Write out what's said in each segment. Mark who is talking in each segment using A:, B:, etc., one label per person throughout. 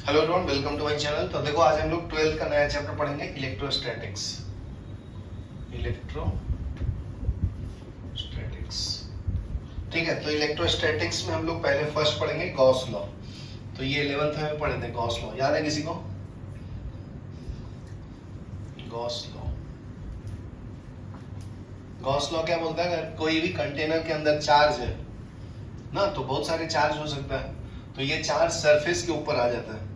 A: Hello everyone, welcome to my channel. तो देखो, आज हम लोग 12th का नया चैप्टर पढ़ेंगे, इलेक्ट्रोस्टैटिक्स। ठीक है, तो इलेक्ट्रोस्टैटिक्स में हम लोग पहले फर्स्ट पढ़ेंगे गॉस लॉ। तो ये 11th में पढ़े थे गॉस लॉ, याद है किसी को? गॉस लॉ क्या बोलता है? अगर कोई भी कंटेनर के अंदर चार्ज है ना, तो बहुत सारे चार्ज हो सकता है, तो ये चार्ज सरफेस के ऊपर आ जाता है,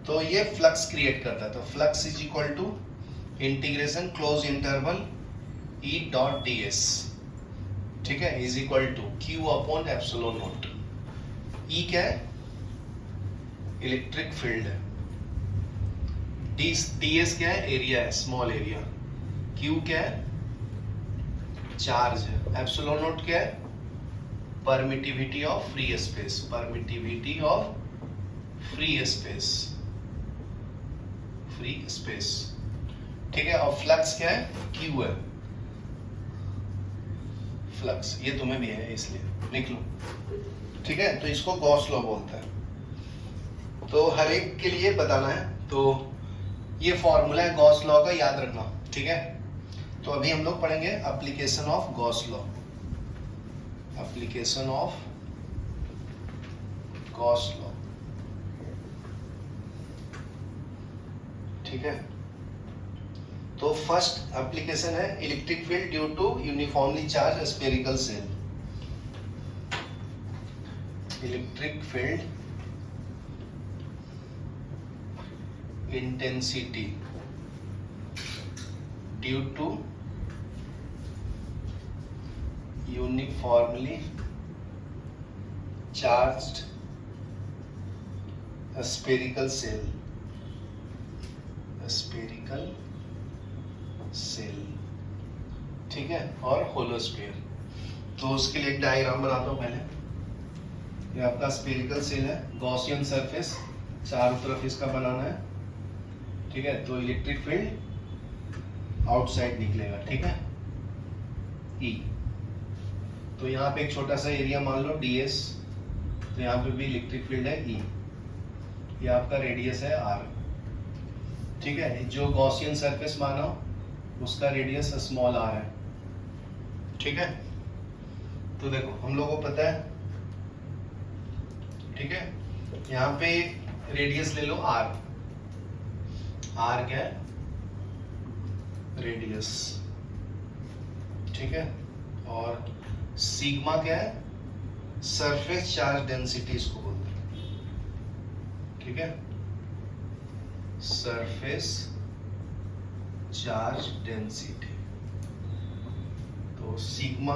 A: तो ये फ्लक्स क्रिएट करता है। तो flux is equal to integration close interval E dot D S, ठीक है, is equal to Q upon epsilon nought. E क्या है? इलेक्ट्रिक फील्ड है। डी एस क्या है? एरिया है, स्मॉल एरिया। क्यू क्या है? चार्ज है। एप्सिलॉन नॉट क्या है? Permittivity of free space. Permittivity of free space, ठीक है। और फ्लक्स क्या है? क्यू है। फ्लक्स ये तुम्हें भी है, इसलिए लिख लो, ठीक है। तो इसको गॉस लॉ बोलते हैं। तो हर एक के लिए बताना है, तो ये फॉर्मूला है गॉस लॉ का, याद रखना, ठीक है। तो अभी हम लोग पढ़ेंगे application of Gauss law. Application of Gauss law, ठीक है। तो फर्स्ट एप्लीकेशन है electric field due to uniformly charge spherical shell. Electric field intensity due to uniformly charged spherical shell. ठीक है, और होलो स्फीयर। तो उसके लिए एक डायग्राम बनाता हूं पहले। ये आपका स्फेरिकल सेल है, गॉसियन सरफेस, चारों तरफ इसका बनाना है, ठीक है। तो इलेक्ट्रिक फील्ड आउटसाइड निकलेगा, ठीक है, ई। तो यहाँ पे एक छोटा सा एरिया मान लो ds, तो यहाँ पे भी इलेक्ट्रिक फील्ड है ई। ये आपका रेडियस है r, ठीक है। जो गॉसियन सरफेस माना उसका रेडियस स्मॉल r है, ठीक है। तो देखो, हम लोगों को पता है, ठीक है, यहाँ पे रेडियस ले लो r। r क्या है? रेडियस, ठीक है। और सिग्मा क्या है? सरफेस चार्ज डेंसिटी इसको बोलते हैं, ठीक है। सरफेस चार्ज डेंसिटी, तो सिग्मा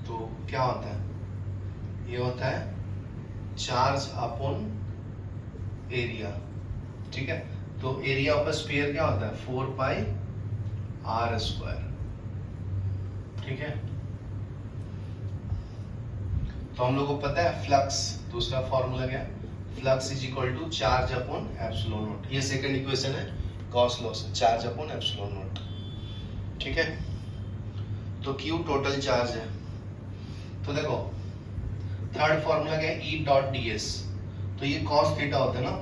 A: तो क्या होता है? ये होता है चार्ज अपॉन एरिया, ठीक है। तो एरिया ऑफ स्फीयर क्या होता है? 4 पाई r स्क्वायर, ठीक है। तो हम लोग को पता है फ्लक्स, दूसरा फॉर्मूला क्या है? Flux is equal to charge upon epsilon naught. ये सेकंड इक्वेशन है गॉस लॉ से, चार्ज अपॉन एप्सिलॉन नॉट, ठीक है। तो Q टोटल चार्ज है। तो देखो, थर्ड फॉर्मूला क्या है? E dot D s. तो ये cos थीटा होता है ना,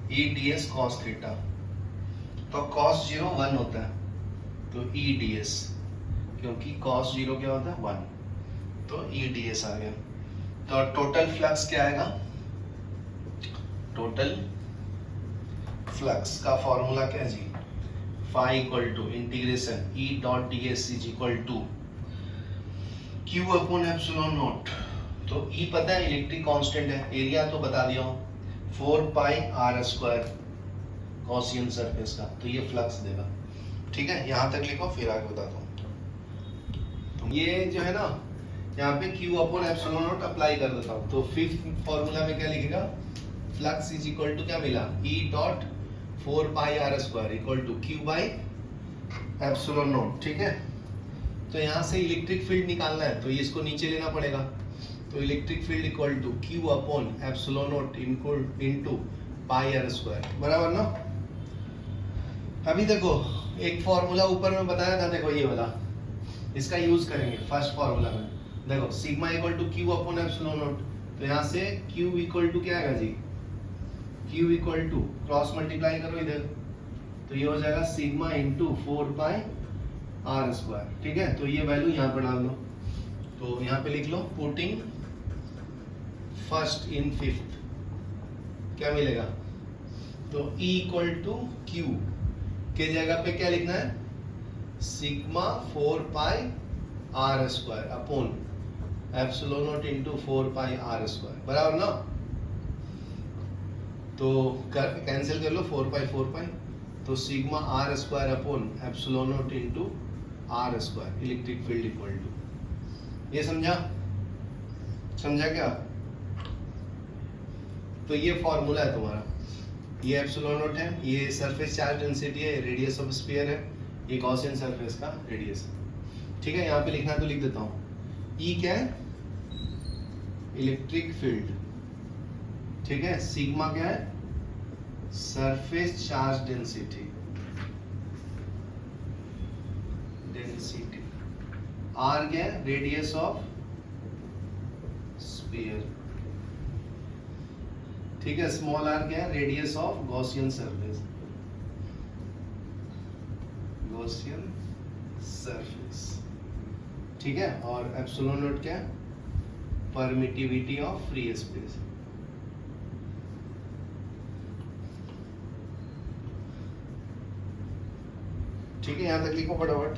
A: E D S cos theta. तो cos 0 1 होता है, तो E डी एस, क्योंकि cos 0 क्या होता है? 1, तो E डी एस आ गया। तो टोटल फ्लक्स क्या आएगा? टोटल फ्लक्स का फॉर्मूला क्या है जी? Phi equal to integration E dot D S is equal to Q upon epsilon not. तो E पता है, इलेक्ट्रिक कांस्टेंट है, एरिया तो बता दिया हूं, 4 pi r square Gaussian surface का, तो ये फ्लक्स देगा, ठीक है। यहां तक लिखो, फिर आगे बताता हूं। तो ये जो है ना, यहाँ पे Q upon epsilon not apply कर देता हूं। तो फिफ्थ फॉर्मूला में क्या लिखेगा? फ्लक्स इज इक्वल टू क्या मिला? E dot 4 pi r square equal to Q by epsilon not, ठीक है। तो यहाँ से इलेक्ट्रिक फील्ड निकालना है, तो ये इसको नीचे लेना पड़ेगा। तो electric field equal to Q upon epsilon naught into pi r square, बराबर ना। अभी देखो, एक फॉर्मूला ऊपर में बताया था, देखो ये वाला, इसका यूज करेंगे फर्स्ट फॉर्मूला में। देखो, sigma equal to Q upon epsilon not, तो यहाँ से Q इक्वल टू क्या आएगा जी? Q equal to cross multiply करो इधर, तो ये हो जाएगा sigma into 4 pi r square. ठीक है, तो ये वैल्यू यहाँ पर डाल दो, तो यहाँ पे लिख लो पुटिंग फर्स्ट इन फिफ्थ, क्या मिलेगा, तो E इक्वल टू क्यू के जगह पे क्या लिखना है, sigma 4 pi r square upon epsilon naught into 4 pi r square, बराबर ना। तो कैंसिल कर लो 4 पाई, तो sigma r square upon epsilon naught into r square electric field equal to, ये समझा क्या। तो ये फॉर्मूला है तुम्हारा, ये एप्सिलॉन नॉट है, ये सरफेस चार्ज डेंसिटी है, रेडियस ऑफ स्फीयर है, ये गॉसियन सरफेस का रेडियस है। ठीक है, यहाँ पे लिखना है तो लिख देता हूँ, ई क्या है, इलेक्ट्रिक फील्ड। ठीक है, सिग्मा क्या है, सरफेस चार्ज डेंसिटी, आर क्या है, रेडियस ऑफ स्फीयर। ठीक है, स्मॉल आर क्या है, रेडियस ऑफ गॉसियन सरफेस, ठीक है, और एप्सिलॉन नॉट क्या है, परमिटिविटी ऑफ फ्री स्पेस। ठीक है, यहां तक लिखो फटाफट।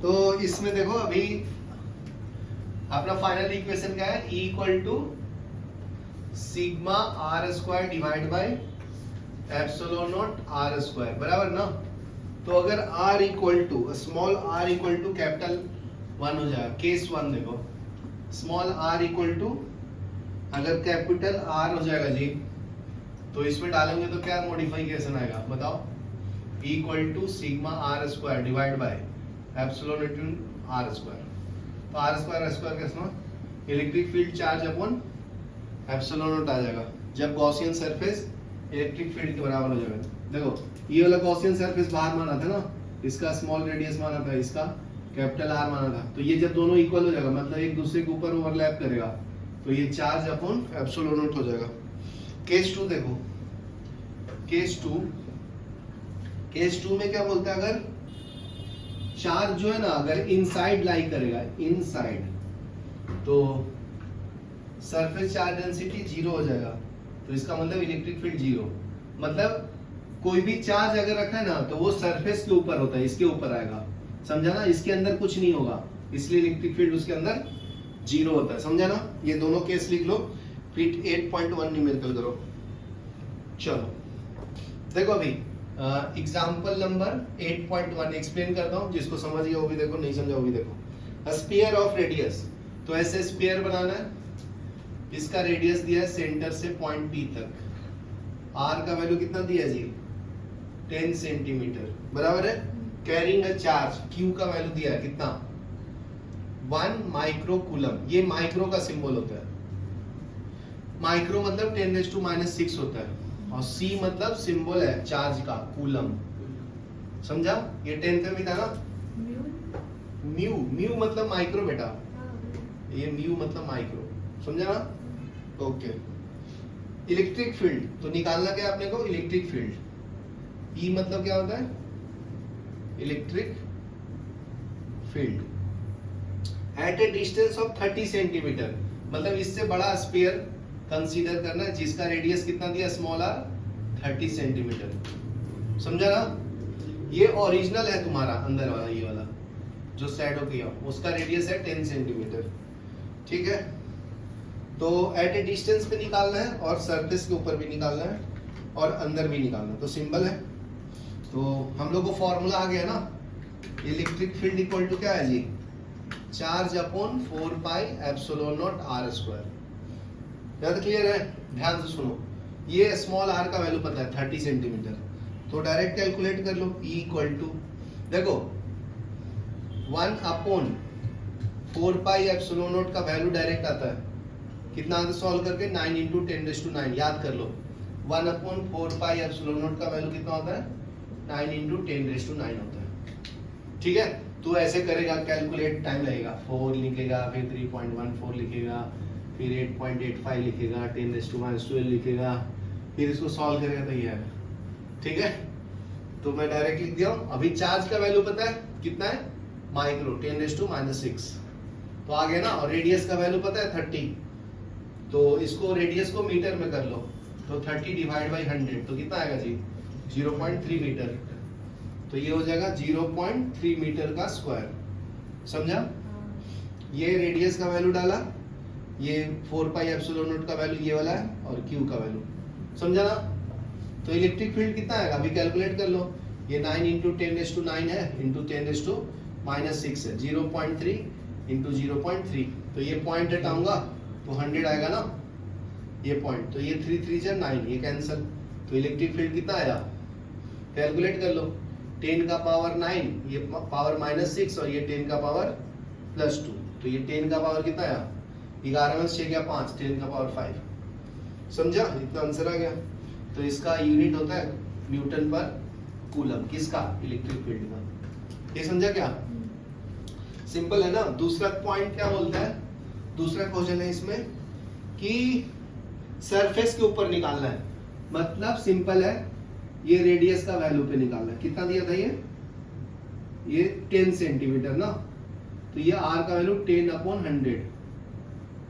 A: तो इसमें देखो अभी अपना फाइनल इक्वेशन क्या है, E equal to sigma r square divide by epsilon naught r square, बराबर ना। तो अगर R equal to small r equal to capital 1 हो जाएगा, केस 1 देखो, स्मॉल r इक्वल टू अगर कैपिटल R हो जाएगा जी, तो इसमें डालेंगे तो क्या मॉडिफिकेशन आएगा बताओ, E equal to sigma r square divide by epsilon into r square. तो आर स्क्वायर कैसे, electric field charge upon epsilon nought आ जाएगा, जब गॉसियन सरफेस इलेक्ट्रिक फील्ड के बराबर हो जाएगा। देखो ये वाला गॉसियन सरफेस बाहर माना था ना, इसका स्मॉल रेडियस माना था, इसका कैपिटल आर माना था, तो ये जब दोनों इक्वल हो जाएगा मतलब एक दूसरे के ऊपर ओवरलैप करेगा, तो ये चार्ज अपॉन एप्सिलॉन नॉट हो जाएगा। केस 2 देखो, केस 2 में क्या बोलता है, अगर चार्ज जो है ना अगर इनसाइड लाई करेगा, इनसाइड, तो सरफेस चार्ज डेंसिटी 0 हो जाएगा, तो इसका मतलब इलेक्ट्रिक फील्ड 0, मतलब कोई भी चार्ज अगर रखा है ना तो वो सरफेस के ऊपर होता है, इसके ऊपर आएगा, समझा ना, इसके अंदर कुछ नहीं होगा, इसलिए इलेक्ट्रिक फील्ड उसके अंदर 0 होता है, समझा ना। ये दोनों केस लिख लो, फिर 8.1 न्यूमेरिकल करो। चलो देखो अभी एग्जांपल नंबर 8.1 एक्सप्लेन करता हूं, जिसको समझ गया वो भी देखो, नहीं समझा वो भी देखो। स्फीयर ऑफ रेडियस, तो ऐसे स्फीयर बनाना है, इसका रेडियस दिया है सेंटर से पॉइंट P तक, R का वैल्यू कितना दिया है जी, 10 सेंटीमीटर, बराबर है। कैरिंग अ चार्ज, Q का वैल्यू दिया है कितना, 1 माइक्रो कूलम, ये माइक्रो का सिंबल होता है, माइक्रो मतलब 10⁻⁶ होता है, और C मतलब सिंबल है चार्ज का, कूलम, समझा। ये 10th में भी था ना, म्यू मतलब माइक्रो बेटा, ये म्यू मतलब माइक्रो, समझा ना। ओके, इलेक्ट्रिक फील्ड तो निकालना क्या आपने को, इलेक्ट्रिक फील्ड, E मतलब क्या होता है, electric field at A distance of 30 centimetre, मतलब इससे बड़ा स्फीयर कंसीडर करना है जिसका रेडियस कितना दिया, स्मॉल r 30 सेंटीमीटर, समझा ना। ये ओरिजिनल है तुम्हारा अंदर वाला, ये वाला जो शैडो किया उसका रेडियस है 10 सेंटीमीटर, ठीक है। तो एट ए डिस्टेंस पे निकालना है और सरफेस के ऊपर भी निकालना है और अंदर भी निकालना है, तो सिंबल है। तो हम लोग को फॉर्मूला आ गया ना, इलेक्ट्रिक फील्ड इक्वल टू क्या है जी, charge upon 4 pi epsilon nought r square. याद क्लियर है, ध्यान से सुनो, ये स्मॉल r का वैल्यू पता है 30 सेंटीमीटर, तो डायरेक्ट कैलकुलेट कर लो, E इक्वल टू देखो 1 अपॉन 4 पाई एप्सिलॉन नॉट का वैल्यू डायरेक्ट आता है, कितना आता है सॉल्व करके, 9 इंटू 10⁻⁹, याद कर लो 1 अपॉन 4 पाई एप्सिलॉन नॉट का वैल्यू कितना होता है, 9 इंटू 10⁻⁹ होता है, ठीक है। तो ऐसे करेगा, कैलकुलेट टाइम लगेगा, 4 लिखेगा, फिर 3.14 लिखेगा, फिर 8.85 लिखेगा, 10⁻12 लिखेगा, फिर इसको सॉल्व करेगा तो ये है, ठीक है। तो मैं डायरेक्ट लिख दिया हूं। अभी चार्ज का वैल्यू पता है कितना है, माइक्रो 10⁻⁻⁶ तो आ गया ना। और रेडियस का वैल्यू पता है 30, तो इसको रेडियस को मीटर में कर लो, तो 30 डिवाइड बाई 100 तो कितना आएगा जी 0.3 मीटर। तो ये हो जाएगा 0.3 मीटर का स्क्वायर, समझा। ये रेडियस का वैल्यू डाला, ये 4πε0 का वैल्यू ये वाला है, और Q का वैल्यू, समझा ना। तो इलेक्ट्रिक फील्ड कितना आएगा अभी कैलकुलेट कर लो। ये 9 × 10⁻⁹ है इंटू 10⁻⁻⁶ है, 0.3 इंटू 0.3, तो ये पॉइंट हटाऊंगा तो 100 आएगा ना ये पॉइंट, तो ये 3 3 जा 9, ये कैंसिल। तो इलेक्ट्रिक फील्ड कितना आया कैलकुलेट कर लो, 10 का पावर 9, ये पावर -6 और ये 10 का पावर +2, तो ये 10 का पावर कितना आया 11 में 6 गया 5, 10 का पावर 5, समझा। इतना आंसर आ गया। तो इसका यूनिट होता है न्यूटन पर कूलम, किसका इलेक्ट्रिक फील्ड का। ये समझा क्या, सिंपल है ना। दूसरा पॉइंट क्या बोलता है, दूसरा क्वेश्चन है इसमें कि सरफेस के ऊपर निकालना है, मतलब सिंपल है, ये रेडियस का वैल्यू पे निकालना है। कितना दिया था ये 10 सेंटीमीटर ना, तो ये r का वैल्यू 10/100,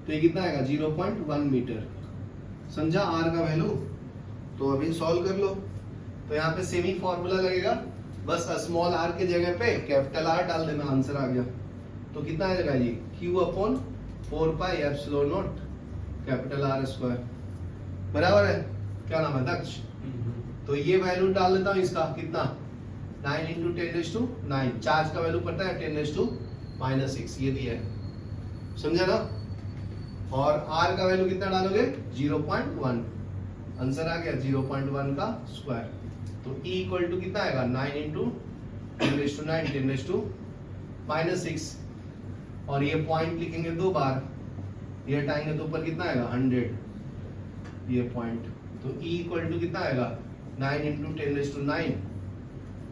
A: तो ये कितना आएगा 0.1 मीटर, समझा r का वैल्यू। तो अभी सॉल्व कर लो, तो यहाँ पे सेमी फॉर्मूला लगेगा, बस स्मॉल r के जगह पे कैपिटल R डाल देना, आंसर आ गया। तो कितना आएगा जी Q/4πε0 कैपिटल R², बराबर है, क्या नाम है दक्ष। तो ये वैल्यू डाल देता हूँ इसका, कितना 9 × 10⁻⁹, चार्ज का वैल्यू पता है 10⁻⁻�6, ये दिया है, समझा ना। और r का वैल्यू कितना डालोगे 0.1, आंसर आ गया 0.1 का स्क्वायर। तो E = कितना आएगा 9 × 10⁻⁻⁶, और ये पॉइंट लिखेंगे 2 बार, ये हटाएंगे तो ऊपर कितना आएगा 100, ये पॉइंट। तो E = कितना आएगा 9 × 10⁻⁹,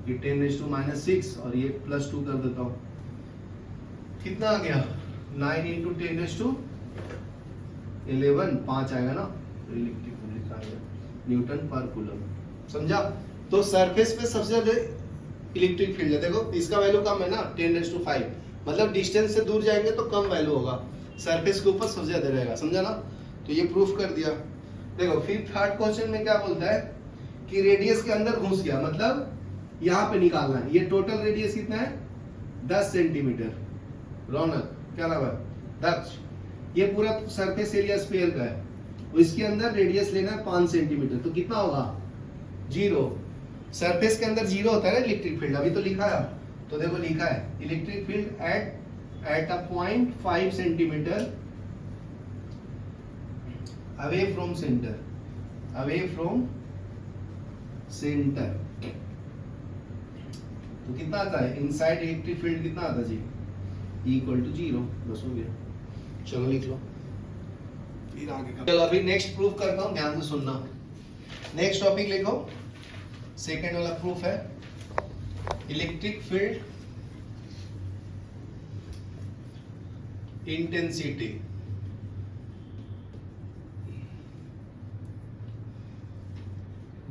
A: ये 10⁻⁻⁶, और ये +2 कर देता हूँ, कितना आ गया 9 × 10⁻11, 5 आएगा ना, इलेक्ट्रिक फील्ड लिखा है न्यूटन पर कूलम, समझा। तो सरफेस पे सबसे ज्यादा इलेक्ट्रिक फील्ड है, देखो इसका वैल्यू कम है ना 10⁵, मतलब डिस्टेंस से दूर जाएंगे तो कम वैल्यू होगा, सरफेस के ऊपर सबसे ज्यादा रहेगा, समझा ना। तो ये प्रूफ कर दिया। देखो फिर थर्ड क्वेश्चन में क्या बोलता है कि रेडियस के अंदर घुस गया, मतलब यहाँ पे निकालना है। ये टोटल रेडियस कितना है 10 सेंटीमीटर, रौनक क्या नाम है दक्ष, ये पूरा सरफेस एरिया स्फीयर का है, इसके अंदर रेडियस लेना है 5 सेंटीमीटर, तो कितना होगा 0। सरफेस के अंदर 0 होता है ना इलेक्ट्रिक फील्ड, अभी तो लिखा है, तो देखो लिखा है electric field at a point 5 centimetre away from centre, away from centre, तो कितना आता है इनसाइड इलेक्ट्रिक फील्ड कितना आता है जी = 0, बस हो गया। चलो लिख लो, फिर आगे कर। चलो अभी नेक्स्ट प्रूफ करता हूं, ध्यान से सुनना। नेक्स्ट टॉपिक लिखो, सेकेंड वाला प्रूफ है electric field intensity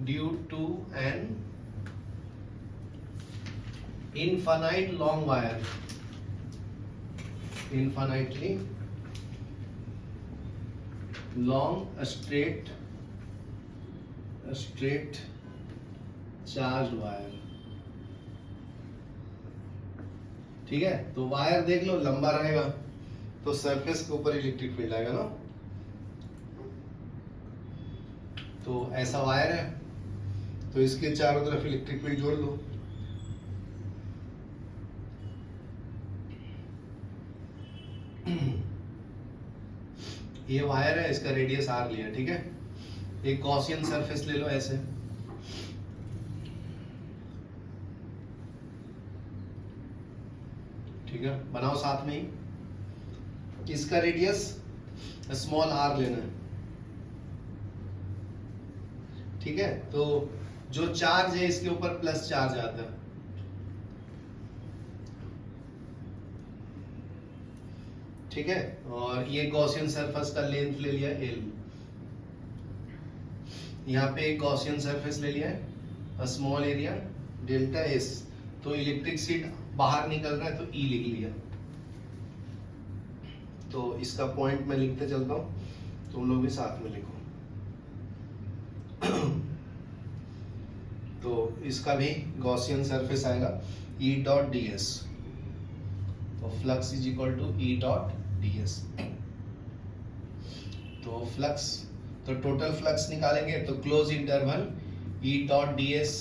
A: due to an infinite long wire, infinitely long straight charged wire, ठीक है। तो वायर देख लो लंबा रहेगा तो सरफेस के ऊपर इलेक्ट्रिक फील्ड आएगा ना। तो ऐसा वायर है, तो इसके चारों तरफ इलेक्ट्रिक फील्ड जोड़ लो, ये वायर है, इसका रेडियस r लिया, ठीक है। एक गॉसियन सरफेस ले लो ऐसे, ठीक है, बनाओ साथ में ही। इसका रेडियस स्मॉल r लेना है, ठीक है। तो जो चार्ज है इसके ऊपर प्लस चार्ज आता है, ठीक है। और ये गॉसियन सरफेस का लेंथ ले लिया l, यहाँ पे एक गॉसियन सरफेस ले लिया है, a small area delta S, तो इलेक्ट्रिक शीट बाहर निकल रहा है तो ई लिख लिया। तो इसका पॉइंट मैं लिखते चलता हूँ, तुम लोग भी साथ में लिखो। तो इसका भी गॉसियन सरफेस आएगा ई डॉट डी एस, तो flux is equal to E dot D s. तो फ्लक्स, तो टोटल फ्लक्स निकालेंगे तो close interval E dot D S,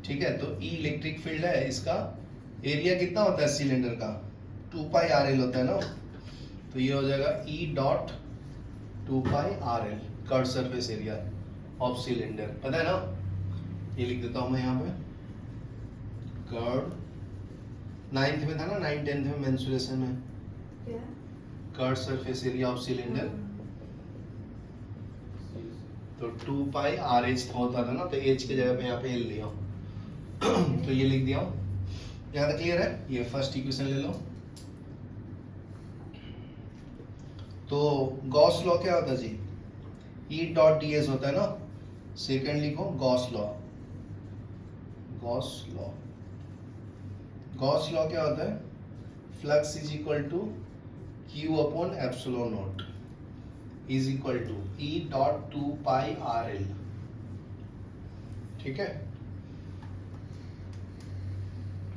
A: ठीक है। तो ई इलेक्ट्रिक फील्ड है, इसका एरिया कितना होता है सिलेंडर का, 2 पाई आर एल होता है ना, तो ये हो जाएगा ई dot 2 pi r L, curve surface area of cylinder, पता है ना। ये लिख देता हूं मैं यहाँ पे, कर्व 9th में था ना, 9th 10th में मेंसुरेशन है, curve surface area of cylinder, तो 2 पाई आर एच होता था ना, तो एच की जगह पे यहाँ पे एल लिया तो ये लिख दिया। यहाँ तक क्लियर है। ये फर्स्ट इक्वेशन ले लो। तो गॉस लॉ क्या होता है जी, ई डॉट डी एस होता है ना। सेकेंड लिखो Gauss law, Gauss law, Gauss law क्या होता है, flux is equal to Q upon epsilon naught is equal to E dot 2 pi r l, ठीक है।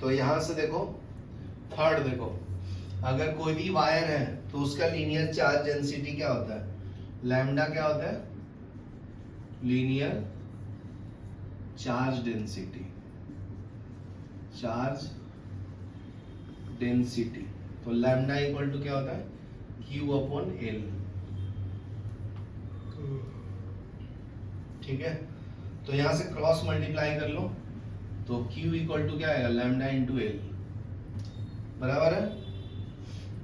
A: तो यहां से देखो, थर्ड देखो, अगर कोई भी वायर है तो उसका लीनियर चार्ज डेंसिटी क्या होता है, लैम्डा क्या होता है, linear charge density, charge density. तो लैम्डा इक्वल टू क्या होता है, क्यू अपॉन एल, ठीक है। तो यहां से क्रॉस मल्टीप्लाई कर लो, तो Q इक्वल टू क्या आएगा, लैम्डा इंटू एल, बराबर है।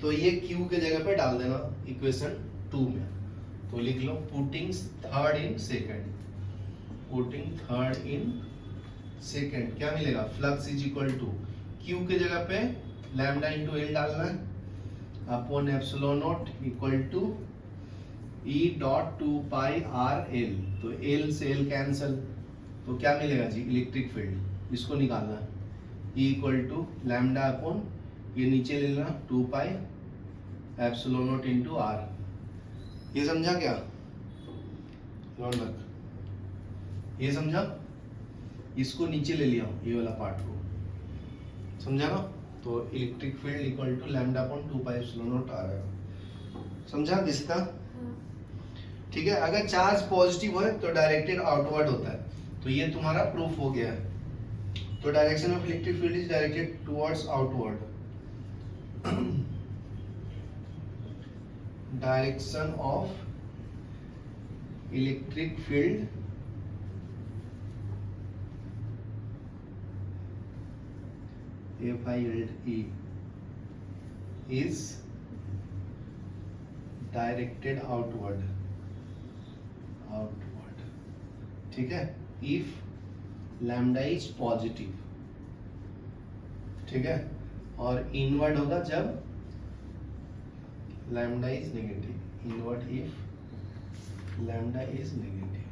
A: तो ये Q के जगह पे डाल देना इक्वेशन 2 में, तो लिख लो putting third in second, putting third in second क्या मिलेगा, flux is equal to Q के जगह पे लैम्डा इंटू एल डालना है, upon epsilon nought equal to E dot 2 pi r L, तो एल से एल कैंसल, तो क्या मिलेगा जी, इलेक्ट्रिक फील्ड, इसको निकालना है, E equal to lambda upon, ये नीचे ले लेना 2 pi epsilon naught into r. ये समझा क्या रौनक, ये समझा, इसको नीचे ले लिया ये वाला पार्ट को, समझा ना। तो electric field equal to lambda upon 2 pi epsilon naught r है, समझा किसका, ठीक है। अगर चार्ज पॉजिटिव है तो डायरेक्टेड आउटवर्ड होता है, तो ये तुम्हारा प्रूफ हो गया है। तो direction of electric field is directed towards outward, direction of electric field FILD is directed outward, outward, ठीक है, if lambda is positive, ठीक है, और इनवर्ड होगा जब lambda is negative, inward if lambda is negative,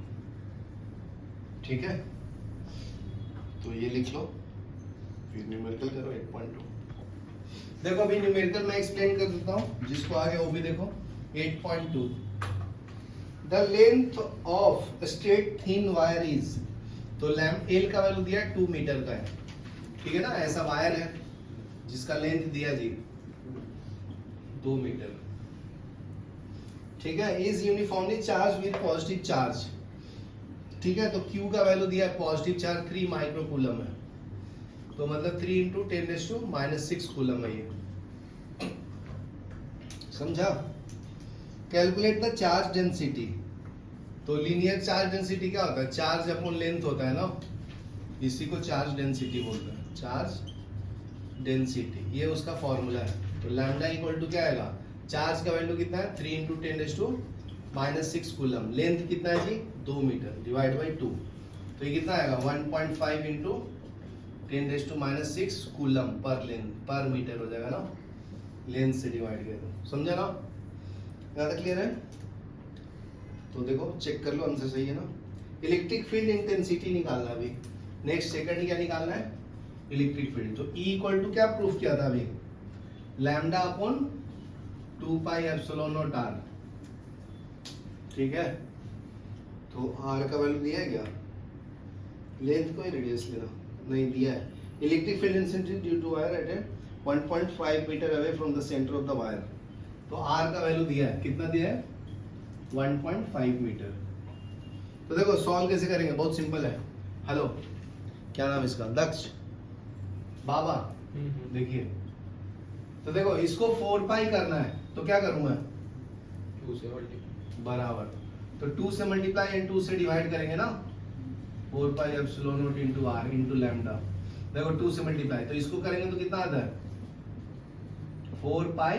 A: ठीक है। तो ये लिख लो, फिर न्यूमेरिकल करो 8.2। देखो अभी न्यूमेरिकल मैं एक्सप्लेन कर देता हूं, जिसको आगे वो भी देखो 8.2। The length of straight thin wire is, तो लैम्प एल का वैल्यू दिया 2 मीटर का है, ठीक है ना। ऐसा वायर है जिसका लेंथ दिया जी 2 मीटर, ठीक है। Is uniformly charge with positive charge, ठीक है। तो Q का वैल्यू दिया है पॉजिटिव चार्ज 3 माइक्रोकूलम है, तो मतलब 3 इंटू 10⁻⁻6 कूलम है ये, समझा। कैलकुलेट द चार्ज डेंसिटी, तो लीनियर चार्ज डेंसिटी क्या होता है, चार्ज अपॉन लेंथ होता है ना, इसी को चार्ज डेंसिटी बोलते हैं, चार्ज डेंसिटी, ये उसका फॉर्मूला है। तो लैम्डा इक्वल टू क्या आएगा, चार्ज का वैल्यू कितना है 3 इंटू 10⁻⁻6 कूलम, लेंथ कितना है जी 2 मीटर, डिवाइड बाई 2, तो ये कितना आएगा 1.5 इंटू 10⁻⁻6 कूलम पर लेंथ, पर मीटर हो जाएगा ना, लेंथ से डिवाइड किया तो, समझा ना। यहाँ तक क्लियर है, तो देखो चेक कर लो आंसर सही है ना। इलेक्ट्रिक फील्ड इंटेंसिटी निकालना है अभी। नेक्स्ट सेकंड क्या निकालना है? Electric field. तो E इक्वल टू क्या प्रूफ किया था अभी? Lambda upon 2 pi epsilon nought r। ठीक है, तो r का वैल्यू दिया है क्या? लेंथ को ही रेडियस लेना नहीं दिया है। Electric field intensity due to wire at 1.5 meter away from the center of the wire. तो r का वैल्यू दिया है, कितना दिया है? 1.5 मीटर। तो देखो सॉल्व कैसे करेंगे, बहुत सिंपल है। हेलो, क्या नाम इसका? दक्ष बाबा। देखिए, तो देखो इसको 4 पाई करना है, तो क्या करूं मैं?
B: 2 से मल्टीप्लाई
A: बराबर, तो 2 से मल्टीप्लाई एंड 2 से डिवाइड करेंगे ना। 4 pi epsilon naught into r into lambda. देखो 2 से मल्टीप्लाई, तो इसको करेंगे तो कितना आता है? 4 pi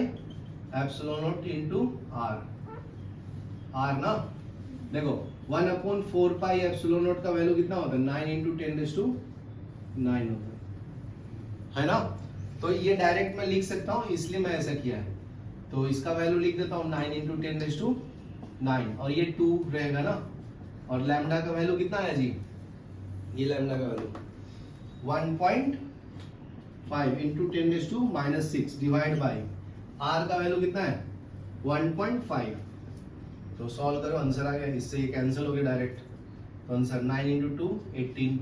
A: epsilon naught into r ना। देखो 1 अपॉन 4 पाई एप्सिलॉन नॉट का वैल्यू कितना होता है? 9 इंटू 10⁹ होता है ना। तो ये डायरेक्ट मैं लिख सकता हूँ, इसलिए मैं ऐसा किया है। तो इसका वैल्यू लिख देता हूँ 9 इंटू 10⁹, और ये 2 रहेगा ना। और लैम्डा का वैल्यू कितना है जी? ये लैम्डा का value 1.5 into 10⁻⁻6 divide by r का वैल्यू कितना है? 1.5। तो सॉल्व करो, आंसर आ गया। इससे ये कैंसिल हो गया डायरेक्ट। तो आंसर 9 इंटू 2 18,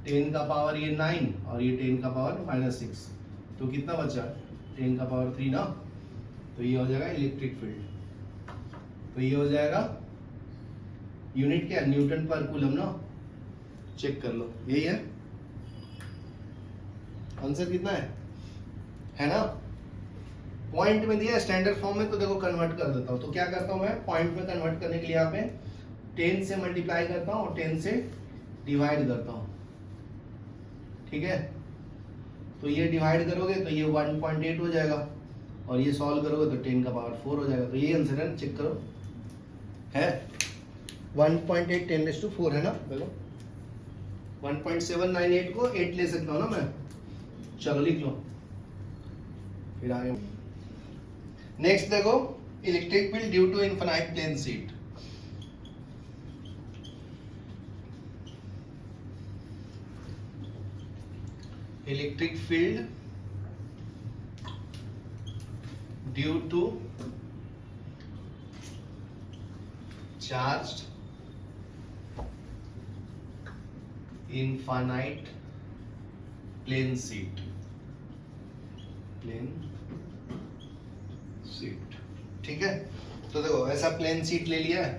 A: 10 का पावर ये 9 और ये 10 का पावर -6, तो कितना बचा? 10 का पावर 3 ना। तो ये हो जाएगा इलेक्ट्रिक फील्ड। तो ये हो जाएगा यूनिट क्या? न्यूटन पर कूलम ना। चेक कर लो, यही है आंसर। कितना है ना। पॉइंट में दिया, स्टैंडर्ड फॉर्म में तो देखो कन्वर्ट कर देता हूं। तो क्या करता हूं मैं? पॉइंट में कन्वर्ट करने के लिए यहाँ पे 10 से मल्टीप्लाई करता हूं और 10 से डिवाइड करता हूं। ठीक है, तो ये डिवाइड करोगे तो ये 1.8 हो जाएगा, और ये सॉल्व करोगे तो 10 का पावर 4 हो जाएगा। तो ये आंसर है, चेक करो। है 1.8 10⁴ है ना। देखो 1.798 को 8 ले सकता हूँ ना मैं। चलो लिख लो, फिर आगे। नेक्स्ट देखो, electric field due to infinite plane sheet. Electric field due to charged infinite plane sheet. ठीक है, तो देखो ऐसा प्लेन शीट ले लिया है।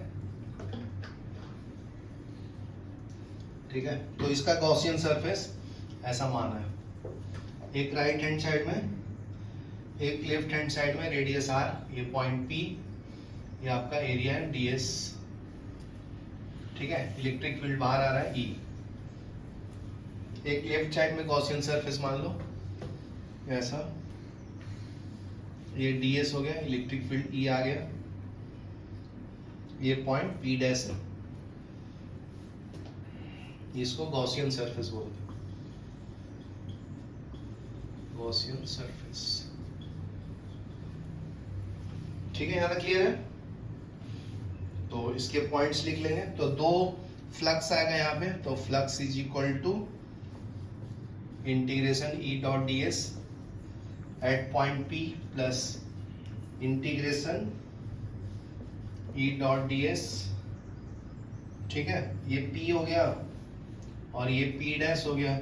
A: ठीक है, तो इसका गॉसियन सरफेस ऐसा माना है। एक राइट हैंड साइड में, एक लेफ्ट हैंड साइड में रेडियस r, ये पॉइंट P, ये आपका एरिया है ds। ठीक है, इलेक्ट्रिक फील्ड बाहर आ रहा है E। एक लेफ्ट साइड में गॉसियन सरफेस मान लो ऐसा, ये ds हो गया, इलेक्ट्रिक फील्ड E आ गया, ये पॉइंट P डैश है, इसको गॉसियन सरफेस बोलते हैं। Gaussian surface. ठीक है, यहाँ तक क्लियर है। तो इसके पॉइंट्स लिख लेंगे। तो 2 फ्लक्स आएगा यहाँ पे, तो flux is equal to integration E dot ds at point P plus integration E dot ds। ठीक है, ये P हो गया और ये P डैश हो गया,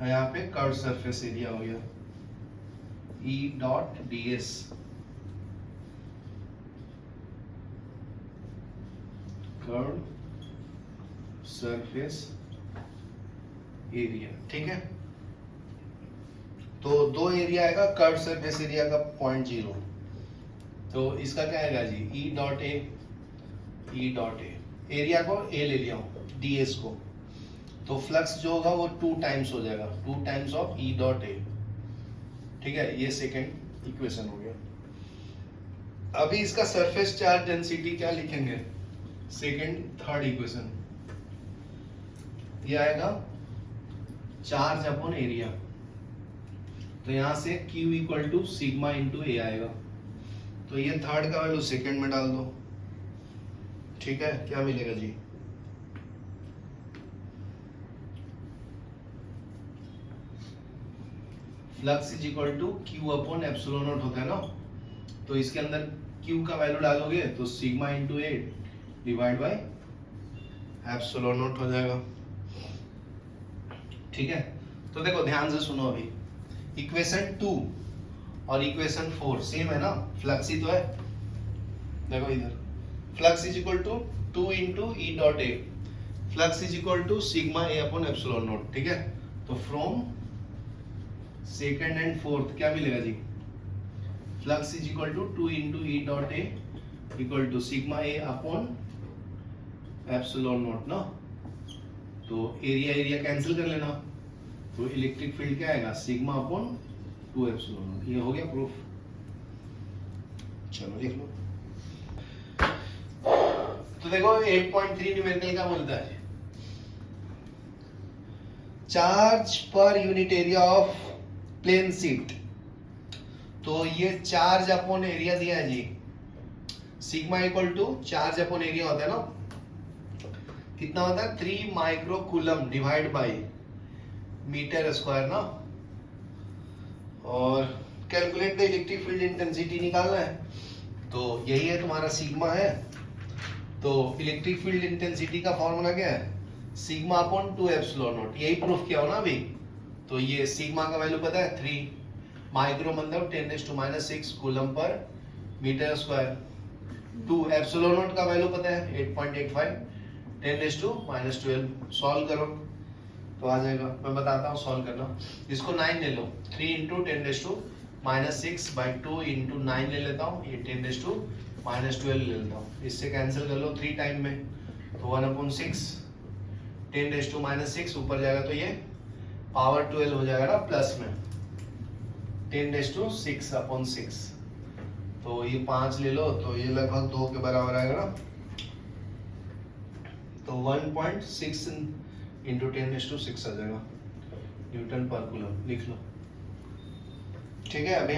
A: यहाँ पे कर्व सरफेस एरिया हो गया E dot ds। Curve surface area. ठीक है, तो 2 एरिया आएगा कर्व सरफेस एरिया का 0.0। तो इसका क्या आएगा जी? E डॉट ए, एरिया को A ले लिया हूँ, ds को, तो फ्लक्स जो होगा वो 2 टाइम्स हो जाएगा, 2 times of E dot A. ठीक है, ये सेकेंड इक्वेशन हो गया। अभी इसका सरफेस चार्ज डेंसिटी क्या लिखेंगे? सेकेंड थर्ड इक्वेशन, ये आएगा चार्ज अपॉन एरिया। तो यहां से Q equal to sigma into A आएगा। तो ये थर्ड का वैल्यू सेकेंड में डाल दो, ठीक है, क्या मिलेगा जी? Flux is equal to Q upon epsilon nought होता है ना, तो इसके अंदर क्यू का वैल्यू डालोगे तो sigma into A divide by epsilon not हो जाएगा। ठीक है, तो देखो ध्यान से सुनो, अभी इक्वेशन 2 और इक्वेशन 4 सेम है ना, फ्लक्स ही तो है। देखो इधर flux is equal to 2 into E dot A, flux is equal to sigma A upon epsilon not. ठीक है, तो फ्रॉम सेकंड एंड फोर्थ क्या मिलेगा जी? Flux is equal to 2 into E dot A equal to sigma A upon epsilon nought ना, तो area area cancel कर लेना, तो इलेक्ट्रिक फील्ड क्या आएगा? Sigma upon 2 epsilon naught. ये हो गया प्रूफ। चलो लिख लो। तो देखो 8.3 न्यूमेरिकल क्या बोलता है? Charge per unit area of plane sheet, तो ये चार्ज अपॉन एरिया दिया है जी, sigma equal to charge upon area होता है ना, कितना होता है? 3 micro coulomb divide by metre square ना, और calculate the electric field intensity निकालना है, तो यही है तुम्हारा सिग्मा है। तो इलेक्ट्रिक फील्ड इंटेंसिटी का फॉर्मूला क्या है? Sigma upon 2 epsilon nought. यही प्रूफ किया हो ना अभी, तो ये सिग्मा का वैल्यू पता है 3 माइक्रो मतलब 10⁻⁻⁶ कूलम पर मीटर स्क्वायर, 2 एप्सिलॉन नॉट का वैल्यू पता है 8.85 10⁻12। सॉल्व करो तो आ जाएगा, मैं बताता हूँ सॉल्व करना। इसको 9 ले लो, 3 इंटू 10⁻⁻⁶ बाई 2 इंटू 9 ले लेता हूँ, ये 10⁻12 ले लेता हूँ, इससे कैंसिल कर लो 3 टाइम में, तो 1/6 10⁻⁻⁶ ऊपर जाएगा तो ये पावर 12 हो जाएगा ना प्लस में 10⁻⁶/6, तो ये 5 ले लो, तो ये लगभग 2 के बराबर आएगा ना, तो 1.6 इंटू 10⁻⁶ आ जाएगा न्यूटन पर कूलम। लिख लो। ठीक है, अभी